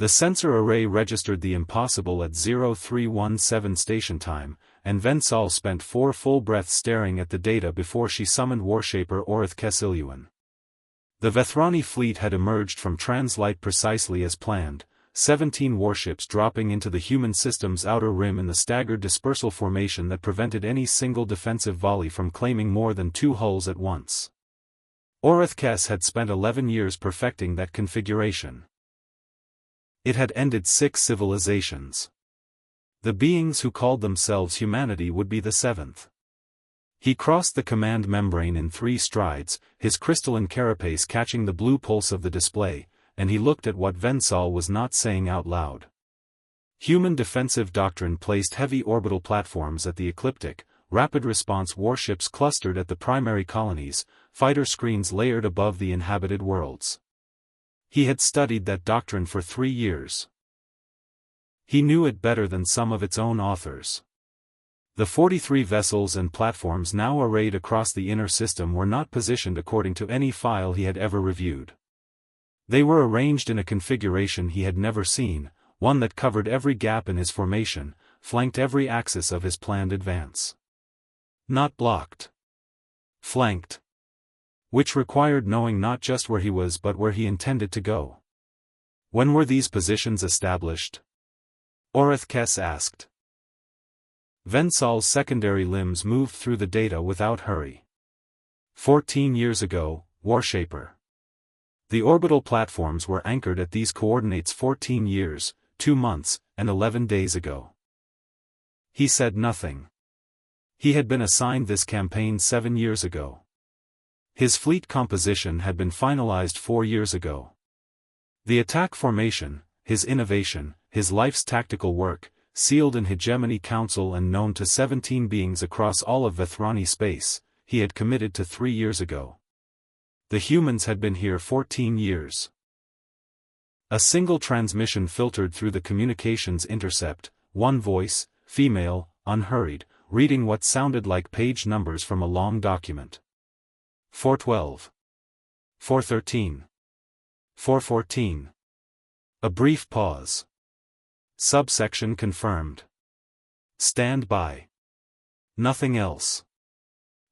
The sensor array registered the impossible at 0317 station time, and Vensal spent 4 full breaths staring at the data before she summoned Warshaper Orth Kesiluan. The Vethrani fleet had emerged from Translight precisely as planned, 17 warships dropping into the human system's outer rim in the staggered dispersal formation that prevented any single defensive volley from claiming more than 2 hulls at once. Orithkes had spent 11 years perfecting that configuration. It had ended 6 civilizations. The beings who called themselves humanity would be the 7th. He crossed the command membrane in 3 strides, his crystalline carapace catching the blue pulse of the display, and he looked at what Vensal was not saying out loud. Human defensive doctrine placed heavy orbital platforms at the ecliptic, rapid response warships clustered at the primary colonies, fighter screens layered above the inhabited worlds. He had studied that doctrine for 3 years. He knew it better than some of its own authors. The 43 vessels and platforms now arrayed across the inner system were not positioned according to any file he had ever reviewed. They were arranged in a configuration he had never seen, one that covered every gap in his formation, flanked every axis of his planned advance. Not blocked. Flanked. Which required knowing not just where he was but where he intended to go. When were these positions established? Orithkes asked. Vensal's secondary limbs moved through the data without hurry. 14 years ago, Warshaper. The orbital platforms were anchored at these coordinates 14 years, 2 months, and 11 days ago. He said nothing. He had been assigned this campaign 7 years ago. His fleet composition had been finalized 4 years ago. The attack formation, his innovation, his life's tactical work, sealed in Hegemony Council and known to 17 beings across all of Vethrani space, he had committed to 3 years ago. The humans had been here 14 years. A single transmission filtered through the communications intercept, one voice, female, unhurried, reading what sounded like page numbers from a long document. 412. 413. 414. A brief pause. Subsection confirmed. Stand by. Nothing else.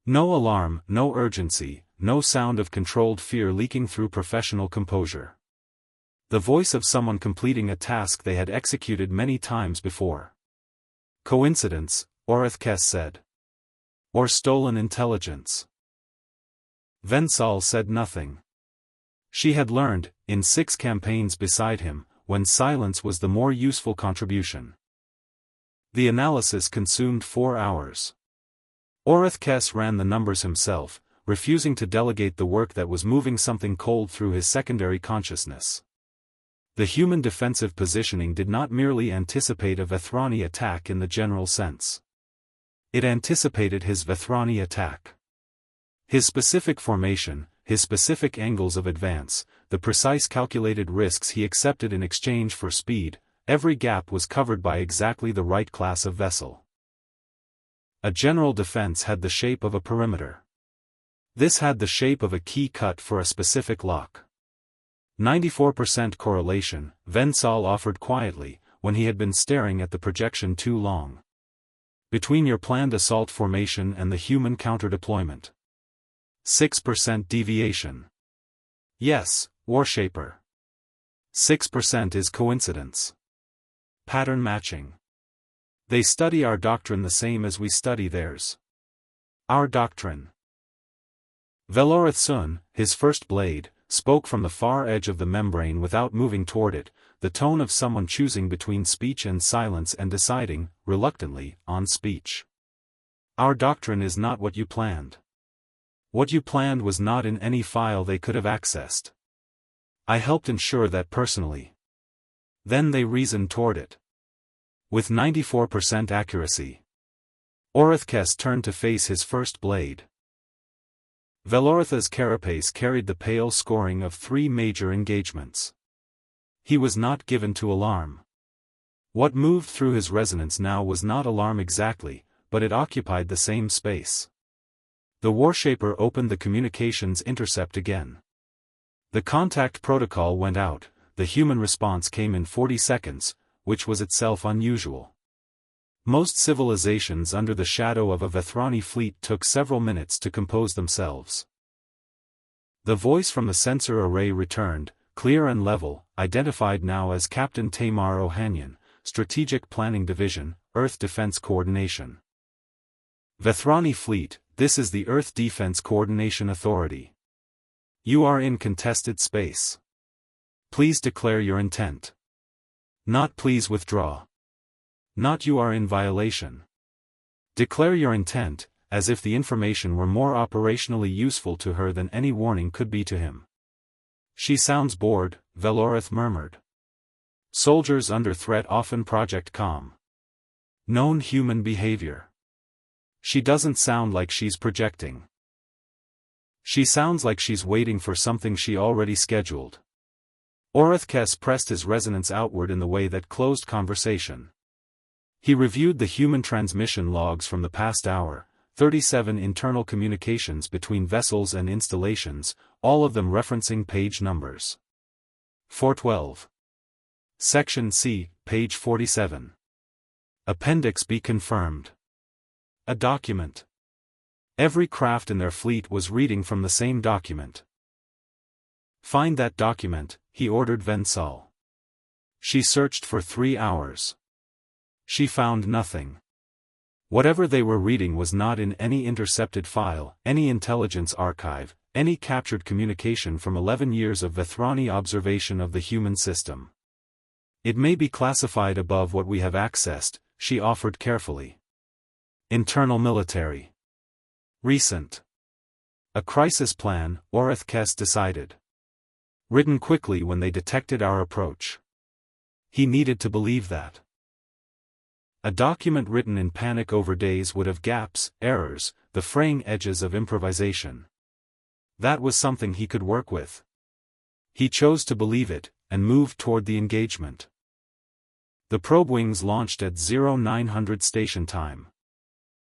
No alarm, no urgency, no sound of controlled fear leaking through professional composure. The voice of someone completing a task they had executed many times before. Coincidence, Orithkes said. Or stolen intelligence. Vensal said nothing. She had learned, in 6 campaigns beside him, when silence was the more useful contribution. The analysis consumed 4 hours. Orithkes ran the numbers himself, refusing to delegate the work that was moving something cold through his secondary consciousness. The human defensive positioning did not merely anticipate a Vethrani attack in the general sense. It anticipated his Vethrani attack. His specific formation, his specific angles of advance, the precise calculated risks he accepted in exchange for speed, every gap was covered by exactly the right class of vessel. A general defense had the shape of a perimeter. This had the shape of a key cut for a specific lock. 94% correlation, Vensal offered quietly, when he had been staring at the projection too long. Between your planned assault formation and the human counter-deployment. 6% deviation. Yes, Warshaper. 6% is coincidence. Pattern matching. They study our doctrine the same as we study theirs. Our doctrine. Velorith Sun, his first blade, spoke from the far edge of the membrane without moving toward it, the tone of someone choosing between speech and silence and deciding, reluctantly, on speech. Our doctrine is not what you planned. What you planned was not in any file they could have accessed. I helped ensure that personally. Then they reasoned toward it. With 94% accuracy. Orithkes turned to face his first blade. Veloritha's carapace carried the pale scoring of 3 major engagements. He was not given to alarm. What moved through his resonance now was not alarm exactly, but it occupied the same space. The Warshaper opened the communications intercept again. The contact protocol went out, the human response came in 40 seconds, which was itself unusual. Most civilizations under the shadow of a Vethrani fleet took several minutes to compose themselves. The voice from the sensor array returned, clear and level, identified now as Captain Tamar Ohanian, Strategic Planning Division, Earth Defense Coordination. Vethrani Fleet, this is the Earth Defense Coordination Authority. You are in contested space. Please declare your intent. Not please withdraw. Not you are in violation. Declare your intent, as if the information were more operationally useful to her than any warning could be to him. She sounds bored, Velorith murmured. Soldiers under threat often project calm. Known human behavior. She doesn't sound like she's projecting. She sounds like she's waiting for something she already scheduled. Orithkes pressed his resonance outward in the way that closed conversation. He reviewed the human transmission logs from the past hour, 37 internal communications between vessels and installations, all of them referencing page numbers. 412. Section C, page 47. Appendix B confirmed. A document. Every craft in their fleet was reading from the same document. Find that document, he ordered Vensal. She searched for 3 hours. She found nothing. Whatever they were reading was not in any intercepted file, any intelligence archive, any captured communication from 11 years of Vethrani observation of the human system. It may be classified above what we have accessed, she offered carefully. Internal military. Recent. A crisis plan, Orithkes decided. Written quickly when they detected our approach. He needed to believe that. A document written in panic over days would have gaps, errors, the fraying edges of improvisation. That was something he could work with. He chose to believe it, and moved toward the engagement. The probe wings launched at 0900 station time.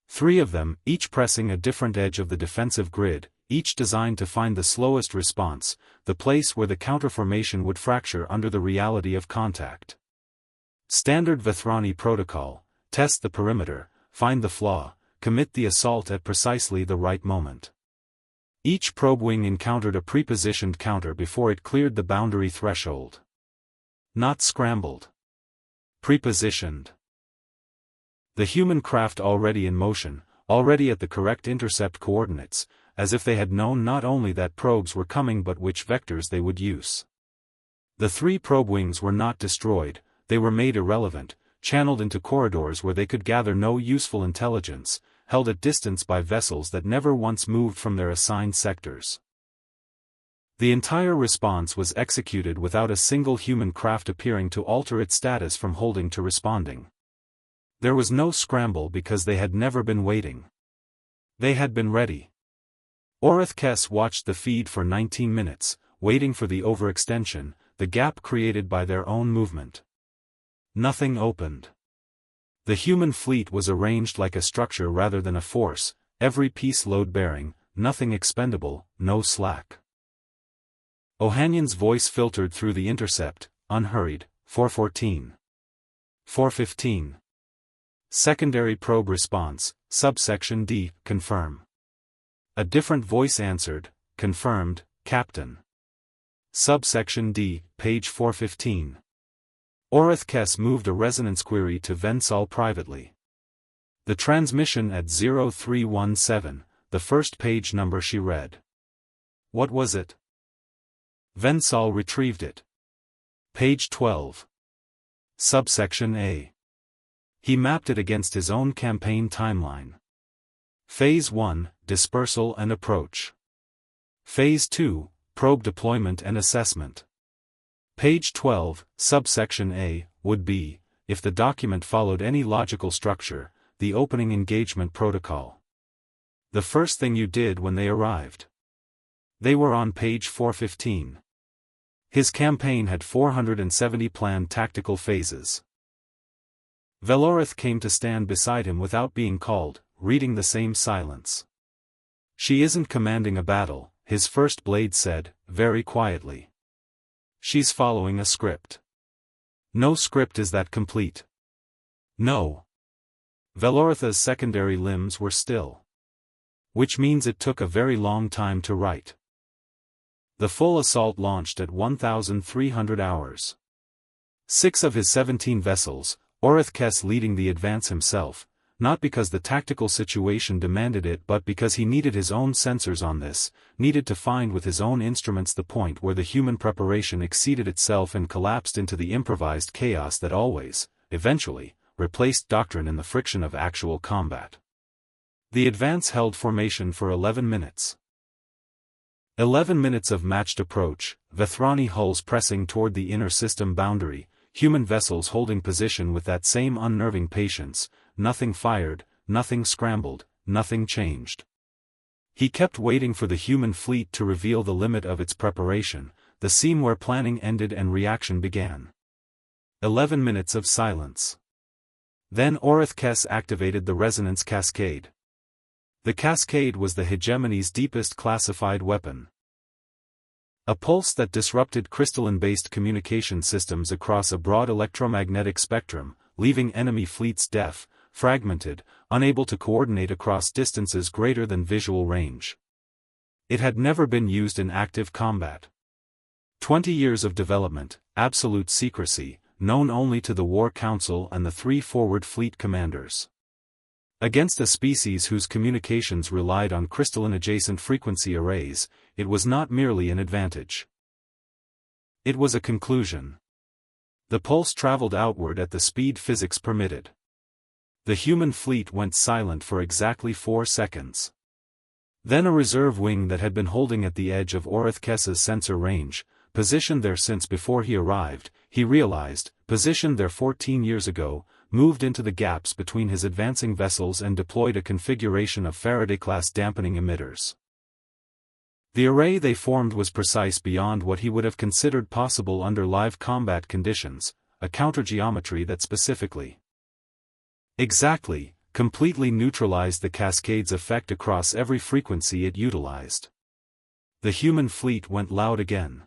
3 of them, each pressing a different edge of the defensive grid, each designed to find the slowest response, the place where the counterformation would fracture under the reality of contact. Standard Vethrani protocol: test the perimeter, find the flaw, commit the assault at precisely the right moment. Each probe wing encountered a prepositioned counter before it cleared the boundary threshold. Not scrambled. Prepositioned. The human craft already in motion, already at the correct intercept coordinates, as if they had known not only that probes were coming but which vectors they would use. The 3 probe wings were not destroyed, they were made irrelevant, channeled into corridors where they could gather no useful intelligence, held at distance by vessels that never once moved from their assigned sectors. The entire response was executed without a single human craft appearing to alter its status from holding to responding. There was no scramble because they had never been waiting. They had been ready. Orithkes watched the feed for 19 minutes, waiting for the overextension, the gap created by their own movement. Nothing opened. The human fleet was arranged like a structure rather than a force, every piece load-bearing, nothing expendable, no slack. Ohanian's voice filtered through the intercept, unhurried. 414. 415. Secondary probe response, subsection D, confirm. A different voice answered, confirmed, Captain. Subsection D, page 415. Orithkes moved a resonance query to Vensal privately. The transmission at 0317, the first page number she read. What was it? Vensal retrieved it. Page 12. Subsection A. He mapped it against his own campaign timeline. Phase 1, Dispersal and Approach. Phase 2, Probe Deployment and Assessment. Page 12, subsection A, would be, if the document followed any logical structure, the opening engagement protocol. The first thing you did when they arrived. They were on page 415. His campaign had 470 planned tactical phases. Velorith came to stand beside him without being called, reading the same silence. She isn't commanding a battle, his first blade said, very quietly. She's following a script. No script is that complete. No. Velorotha's secondary limbs were still. Which means it took a very long time to write. The full assault launched at 1,300 hours. 6 of his 17 vessels, Orcs leading the advance himself, not because the tactical situation demanded it but because he needed his own sensors on this, needed to find with his own instruments the point where the human preparation exceeded itself and collapsed into the improvised chaos that always, eventually, replaced doctrine in the friction of actual combat. The advance held formation for 11 minutes. 11 minutes of matched approach, Vethrani hulls pressing toward the inner system boundary, human vessels holding position with that same unnerving patience, nothing fired, nothing scrambled, nothing changed. He kept waiting for the human fleet to reveal the limit of its preparation, the seam where planning ended and reaction began. 11 minutes of silence. Then Orcs activated the resonance cascade. The cascade was the hegemony's deepest classified weapon. A pulse that disrupted crystalline-based communication systems across a broad electromagnetic spectrum, leaving enemy fleets deaf, fragmented, unable to coordinate across distances greater than visual range. It had never been used in active combat. 20 years of development, absolute secrecy, known only to the War Council and the 3 forward fleet commanders. Against a species whose communications relied on crystalline-adjacent frequency arrays, it was not merely an advantage. It was a conclusion. The pulse traveled outward at the speed physics permitted. The human fleet went silent for exactly 4 seconds. Then a reserve wing that had been holding at the edge of Orithkes's sensor range, positioned there since before he arrived, he realized, positioned there 14 years ago, moved into the gaps between his advancing vessels and deployed a configuration of Faraday-class dampening emitters. The array they formed was precise beyond what he would have considered possible under live combat conditions, a countergeometry that specifically, exactly, completely neutralized the cascade's effect across every frequency it utilized. The human fleet went loud again.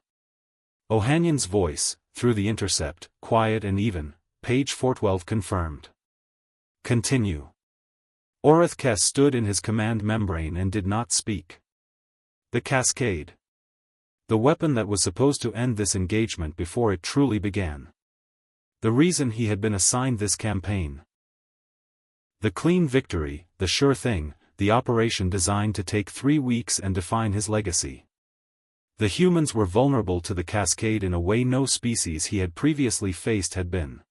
Ohanyan's voice, through the intercept, quiet and even, page 412 confirmed. Continue. Orithkes stood in his command membrane and did not speak. The cascade. The weapon that was supposed to end this engagement before it truly began. The reason he had been assigned this campaign. The clean victory, the sure thing, the operation designed to take 3 weeks and define his legacy. The humans were vulnerable to the cascade in a way no species he had previously faced had been.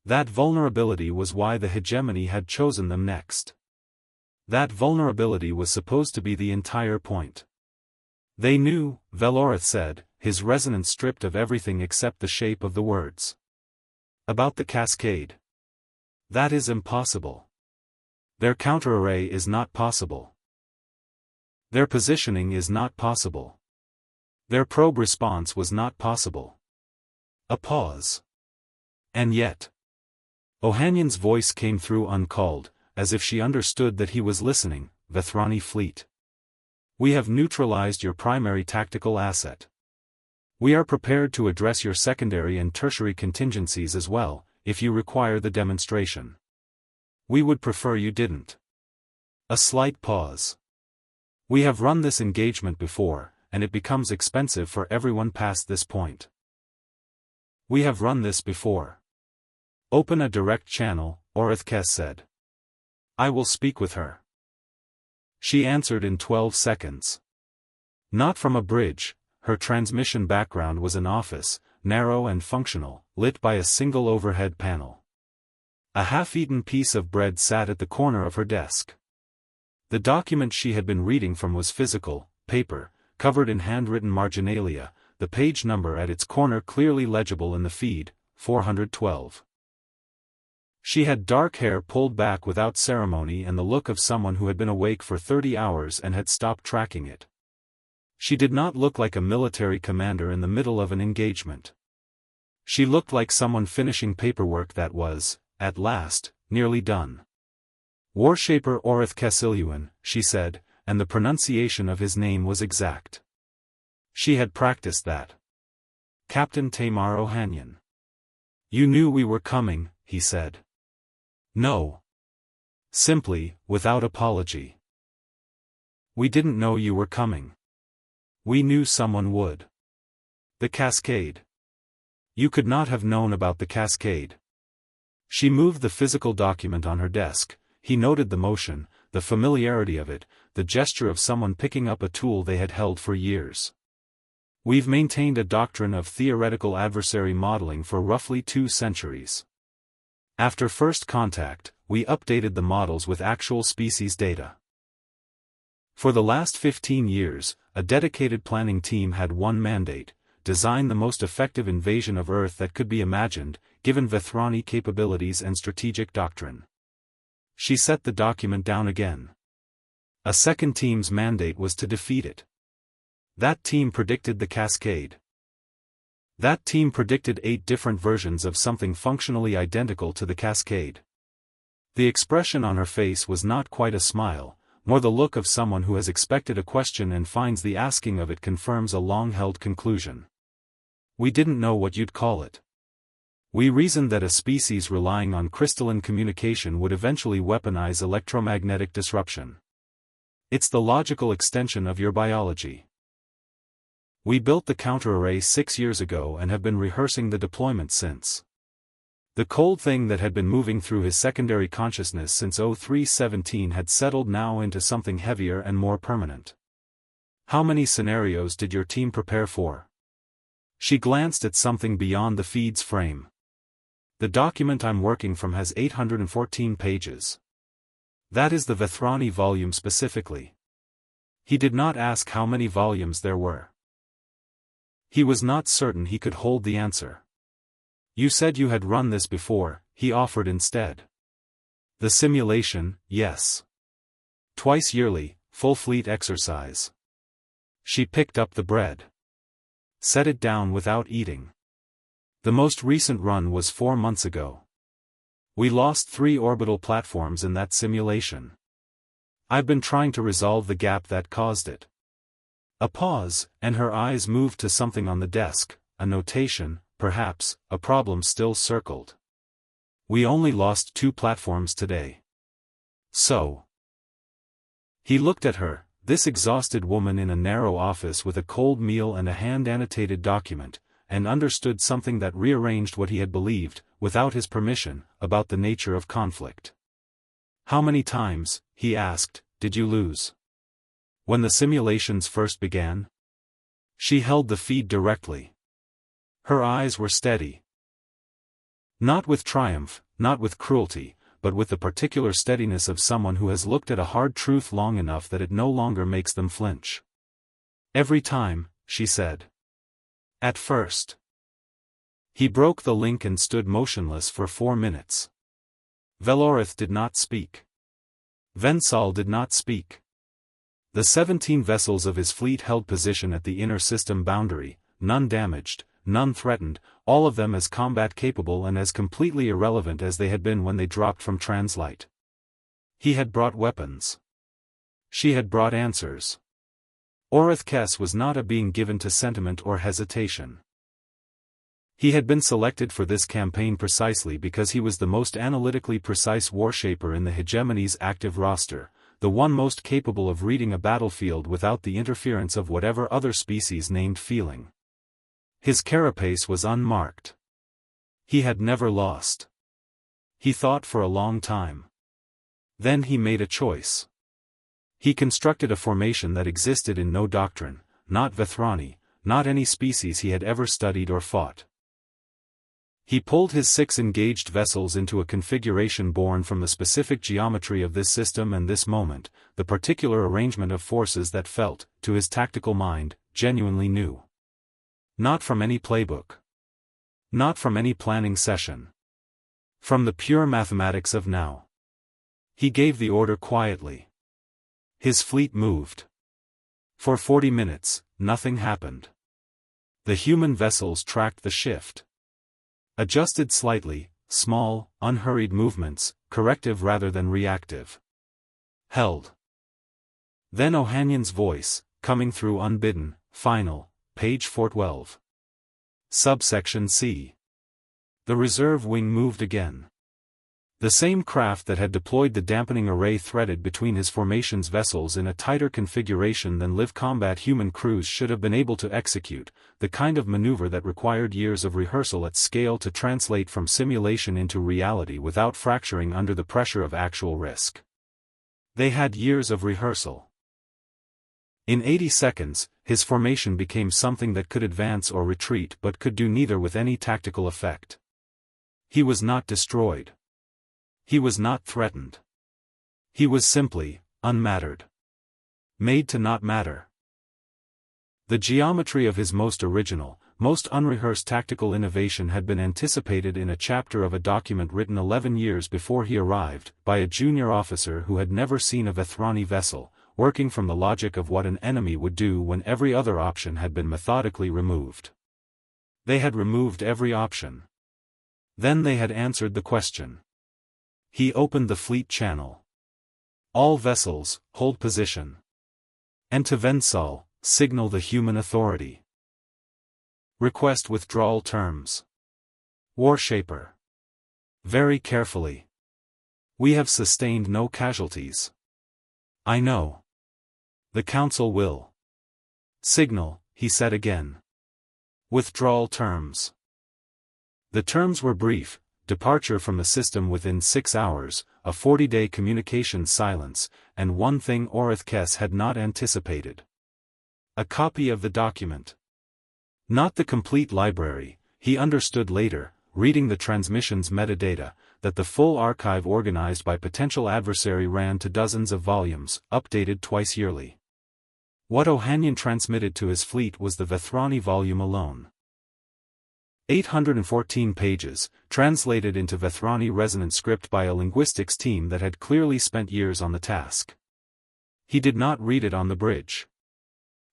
That vulnerability was why the hegemony had chosen them next. That vulnerability was supposed to be the entire point. They knew, Velorith said, his resonance stripped of everything except the shape of the words. About the cascade. That is impossible. Their counter-array is not possible. Their positioning is not possible. Their probe response was not possible. A pause. And yet. Ohanyan's voice came through uncalled, as if she understood that he was listening, Vethrani fleet. We have neutralized your primary tactical asset. We are prepared to address your secondary and tertiary contingencies as well, if you require the demonstration. We would prefer you didn't. A slight pause. We have run this engagement before, and it becomes expensive for everyone past this point. We have run this before. Open a direct channel, Orithkes said. I will speak with her. She answered in 12 seconds. Not from a bridge, her transmission background was an office, narrow and functional, lit by a single overhead panel. A half-eaten piece of bread sat at the corner of her desk. The document she had been reading from was physical, paper, covered in handwritten marginalia, the page number at its corner clearly legible in the feed, 412. She had dark hair pulled back without ceremony and the look of someone who had been awake for 30 hours and had stopped tracking it. She did not look like a military commander in the middle of an engagement. She looked like someone finishing paperwork that was, at last, nearly done. Warshaper Orithkes, she said, and the pronunciation of his name was exact. She had practiced that. Captain Tamar Ohanian. You knew we were coming, he said. No. Simply, without apology. We didn't know you were coming. We knew someone would. The cascade. You could not have known about the cascade. She moved the physical document on her desk. He noted the motion, the familiarity of it, the gesture of someone picking up a tool they had held for years. We've maintained a doctrine of theoretical adversary modeling for roughly 2 centuries. After first contact, we updated the models with actual species data. For the last 15 years, a dedicated planning team had one mandate: design the most effective invasion of Earth that could be imagined, given Vethrani capabilities and strategic doctrine. She set the document down again. A second team's mandate was to defeat it. That team predicted the cascade. That team predicted 8 different versions of something functionally identical to the cascade. The expression on her face was not quite a smile, more the look of someone who has expected a question and finds the asking of it confirms a long-held conclusion. We didn't know what you'd call it. We reasoned that a species relying on crystalline communication would eventually weaponize electromagnetic disruption. It's the logical extension of your biology. We built the counter-array 6 years ago and have been rehearsing the deployment since. The cold thing that had been moving through his secondary consciousness since 0317 had settled now into something heavier and more permanent. How many scenarios did your team prepare for? She glanced at something beyond the feed's frame. The document I'm working from has 814 pages. That is the Vethrani volume specifically. He did not ask how many volumes there were. He was not certain he could hold the answer. You said you had run this before, he offered instead. The simulation, yes. Twice yearly, full fleet exercise. She picked up the bread. Set it down without eating. The most recent run was 4 months ago. We lost 3 orbital platforms in that simulation. I've been trying to resolve the gap that caused it. A pause, and her eyes moved to something on the desk, a notation, perhaps, a problem still circled. We only lost 2 platforms today. So. He looked at her, this exhausted woman in a narrow office with a cold meal and a hand-annotated document, and understood something that rearranged what he had believed, without his permission, about the nature of conflict. How many times, he asked, did you lose? When the simulations first began? She held the feed directly. Her eyes were steady. Not with triumph, not with cruelty, but with the particular steadiness of someone who has looked at a hard truth long enough that it no longer makes them flinch. Every time, she said. At first. He broke the link and stood motionless for 4 minutes. Velorith did not speak. Vensal did not speak. The 17 vessels of his fleet held position at the inner system boundary, none damaged, none threatened, all of them as combat-capable and as completely irrelevant as they had been when they dropped from Translight. He had brought weapons. She had brought answers. Orith Kes was not a being given to sentiment or hesitation. He had been selected for this campaign precisely because he was the most analytically precise warshaper in the Hegemony's active roster, the one most capable of reading a battlefield without the interference of whatever other species named feeling. His carapace was unmarked. He had never lost. He thought for a long time. Then he made a choice. He constructed a formation that existed in no doctrine, not Vethrani, not any species he had ever studied or fought. He pulled his 6 engaged vessels into a configuration born from the specific geometry of this system and this moment, the particular arrangement of forces that felt, to his tactical mind, genuinely new. Not from any playbook. Not from any planning session. From the pure mathematics of now. He gave the order quietly. His fleet moved. For 40 minutes, nothing happened. The human vessels tracked the shift. Adjusted slightly, small, unhurried movements, corrective rather than reactive. Held. Then Ohanian's voice, coming through unbidden, final, page 412. Subsection C. The reserve wing moved again. The same craft that had deployed the dampening array threaded between his formation's vessels in a tighter configuration than live combat human crews should have been able to execute, the kind of maneuver that required years of rehearsal at scale to translate from simulation into reality without fracturing under the pressure of actual risk. They had years of rehearsal. In 80 seconds, his formation became something that could advance or retreat but could do neither with any tactical effect. He was not destroyed. He was not threatened. He was simply unmattered. Made to not matter. The geometry of his most original, most unrehearsed tactical innovation had been anticipated in a chapter of a document written 11 years before he arrived, by a junior officer who had never seen a Vethrani vessel, working from the logic of what an enemy would do when every other option had been methodically removed. They had removed every option. Then they had answered the question. He opened the fleet channel. All vessels, hold position. And to Vensal, signal the human authority. Request withdrawal terms. Warshaper. Very carefully. We have sustained no casualties. I know. The Council will. Signal, he said again. Withdrawal terms. The terms were brief. Departure from the system within 6 hours, a 40-day communications silence, and one thing Orcs had not anticipated. A copy of the document. Not the complete library, he understood later, reading the transmission's metadata, that the full archive organized by potential adversary ran to dozens of volumes, updated twice yearly. What Ohanian transmitted to his fleet was the Vethrani volume alone. 814 pages, translated into Vethrani resonant script by a linguistics team that had clearly spent years on the task. He did not read it on the bridge.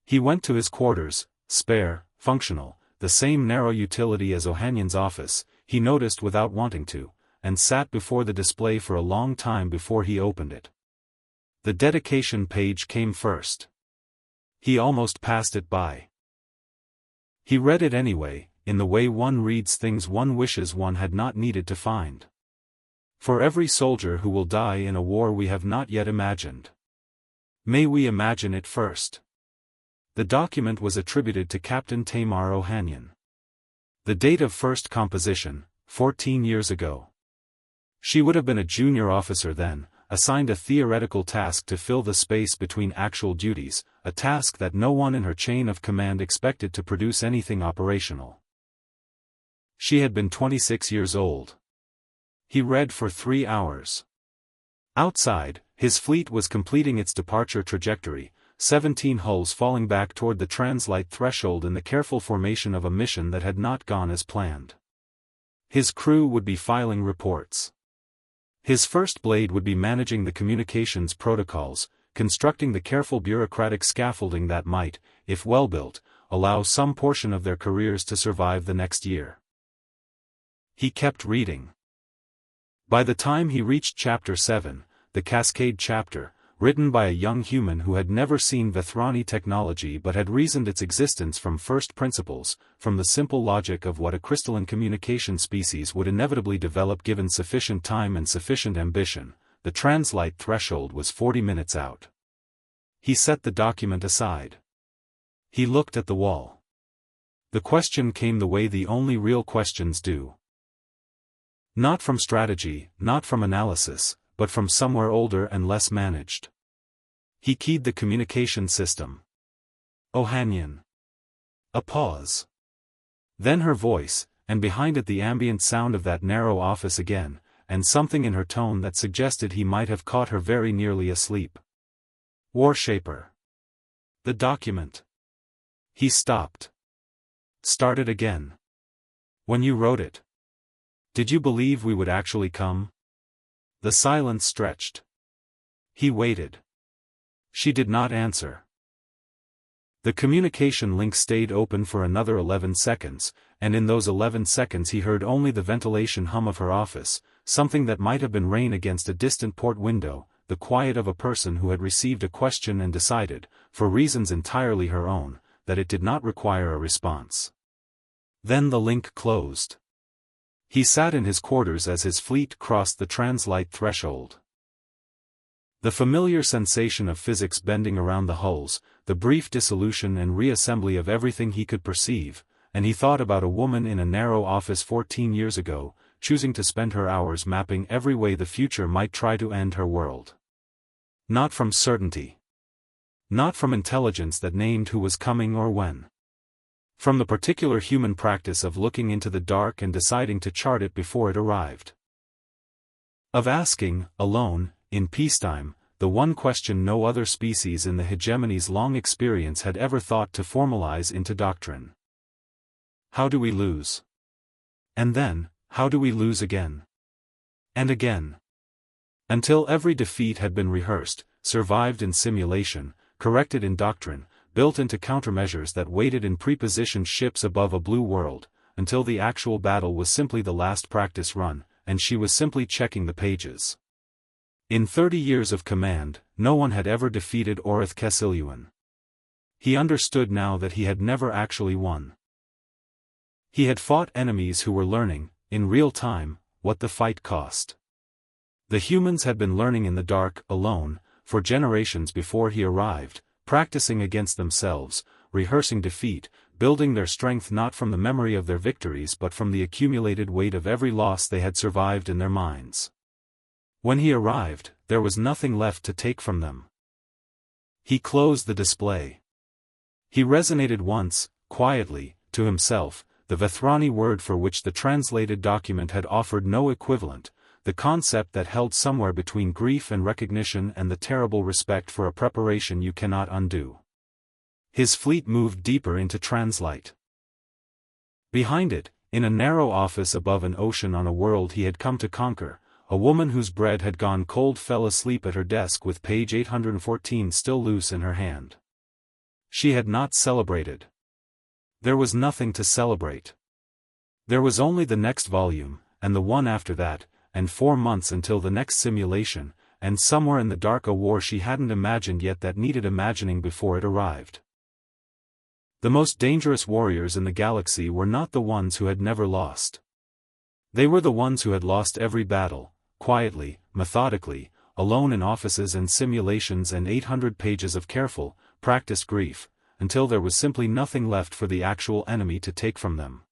He went to his quarters, spare, functional, the same narrow utility as Ohanian's office, he noticed without wanting to, and sat before the display for a long time before he opened it. The dedication page came first. He almost passed it by. He read it anyway, in the way one reads things one wishes one had not needed to find. For every soldier who will die in a war we have not yet imagined. May we imagine it first. The document was attributed to Captain Tamar Ohanian. The date of first composition, 14 years ago. She would have been a junior officer then, assigned a theoretical task to fill the space between actual duties, a task that no one in her chain of command expected to produce anything operational. She had been 26 years old. He read for 3 hours. Outside, his fleet was completing its departure trajectory, 17 hulls falling back toward the translight threshold in the careful formation of a mission that had not gone as planned. His crew would be filing reports. His first blade would be managing the communications protocols, constructing the careful bureaucratic scaffolding that might, if well built, allow some portion of their careers to survive the next year. He kept reading. By the time he reached Chapter 7, the Cascade chapter, written by a young human who had never seen Vethrani technology but had reasoned its existence from first principles, from the simple logic of what a crystalline communication species would inevitably develop given sufficient time and sufficient ambition, the translight threshold was 40 minutes out. He set the document aside. He looked at the wall. The question came the way the only real questions do. Not from strategy, not from analysis, but from somewhere older and less managed. He keyed the communication system. Ohanian. A pause. Then her voice, and behind it the ambient sound of that narrow office again, and something in her tone that suggested he might have caught her very nearly asleep. Warshaper. The document. He stopped. Started again. When you wrote it. Did you believe we would actually come? The silence stretched. He waited. She did not answer. The communication link stayed open for another 11 seconds, and in those 11 seconds he heard only the ventilation hum of her office, something that might have been rain against a distant port window, the quiet of a person who had received a question and decided, for reasons entirely her own, that it did not require a response. Then the link closed. He sat in his quarters as his fleet crossed the translite threshold. The familiar sensation of physics bending around the hulls, the brief dissolution and reassembly of everything he could perceive, and he thought about a woman in a narrow office 14 years ago, choosing to spend her hours mapping every way the future might try to end her world. Not from certainty. Not from intelligence that named who was coming or when. From the particular human practice of looking into the dark and deciding to chart it before it arrived. Of asking, alone, in peacetime, the one question no other species in the hegemony's long experience had ever thought to formalize into doctrine. How do we lose? And then, how do we lose again? And again. Until every defeat had been rehearsed, survived in simulation, corrected in doctrine, built into countermeasures that waited in prepositioned ships above a blue world, until the actual battle was simply the last practice run, and she was simply checking the pages. In 30 years of command, no one had ever defeated Orcs Cassiluan. He understood now that he had never actually won. He had fought enemies who were learning, in real time, what the fight cost. The humans had been learning in the dark, alone, for generations before he arrived, practicing against themselves, rehearsing defeat, building their strength not from the memory of their victories but from the accumulated weight of every loss they had survived in their minds. When he arrived, there was nothing left to take from them. He closed the display. He resonated once, quietly, to himself, the Vethrani word for which the translated document had offered no equivalent, the concept that held somewhere between grief and recognition and the terrible respect for a preparation you cannot undo. His fleet moved deeper into translite. Behind it, in a narrow office above an ocean on a world he had come to conquer, a woman whose bread had gone cold fell asleep at her desk with page 814 still loose in her hand. She had not celebrated. There was nothing to celebrate. There was only the next volume, and the one after that, and 4 months until the next simulation, and somewhere in the dark a war she hadn't imagined yet that needed imagining before it arrived. The most dangerous warriors in the galaxy were not the ones who had never lost. They were the ones who had lost every battle, quietly, methodically, alone in offices and simulations and 800 pages of careful, practiced grief, until there was simply nothing left for the actual enemy to take from them.